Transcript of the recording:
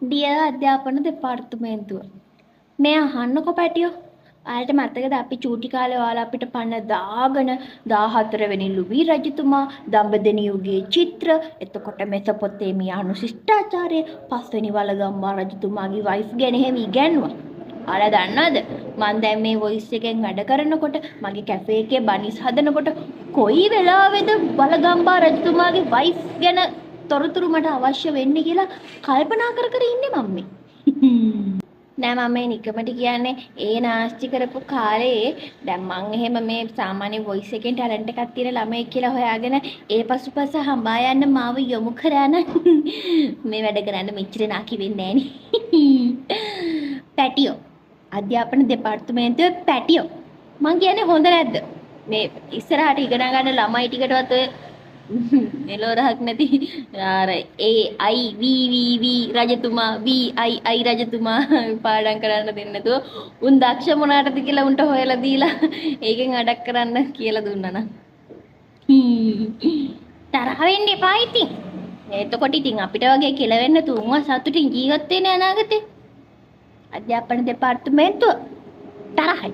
දිය අධ්‍යාපන දෙපාර්තමේන්තුව. මේ අහන්නකො පැටියෝ. ඔයාලට මතකද අපි චූටි කාලේ ඔයාලා අපිට පන්න දාගෙන 14 වෙනි ලුබී රජතුමා, දඹදෙණි යුගයේ චිත්‍ර, එතකොට මෙසොපොතේමියානු ශිෂ්ටාචාරය, 5 වෙනි වළගම්බා රජතුමාගේ වයිෆ් ගැන එහෙම ඉගැන්නුවා. ඔයාලා දන්නවද? මම දැන් මේ වොයිස් එකෙන් වැඩ කරනකොට, මගේ කැෆේ එකේ බනිස් හදනකොට කොයි වෙලාවෙද වළගම්බා රජතුමාගේ වයිෆ් ගැන තොරතුරු මට අවශ්‍ය වෙන්නේ කියලා කල්පනා කර කර ඉන්නේ මම මේ. නෑ මම මේ නිකමට කියන්නේ ඒ නාස්ති කරපු කාලේ දැන් මං එහෙම මේ සාමාන්‍ය වොයිස් එකෙන් ටැලන්ට් එකක් තියෙන ළමයෙක් කියලා හොයාගෙන ඒ පසුපස හඹා යන්න මාව යොමු කරා නම් මේ වැඩ කරන්න මෙච්චර නාකි වෙන්නේ නෑනේ. පැටියෝ අධ්‍යාපන දෙපාර්තමේන්තුවේ පැටියෝ මං කියන්නේ හොඳ නැද්ද? මේ ඉස්සරහට ඉගෙන ගන්න ළමයි ටිකටවත් ඔය මෙලොරහක් නැති අර AIVVV රජතුමා VII රජතුමා පාඩම් කරන්න දෙන්නේ නැතුව උන් දක්ෂ මොනාටද කියලා උන්ට හොයලා දීලා ඒකෙන් අඩක් කරන්න කියලා දුන්නා නම් තරහ වෙන්න එපා ඉතින්. එතකොට ඉතින් අපිට වගේ කෙලවෙන්න තුන්ව සතුටින් ජීවත් වෙන අනාගතේ අධ්‍යාපන දෙපාර්තමේන්තුව තරහයි.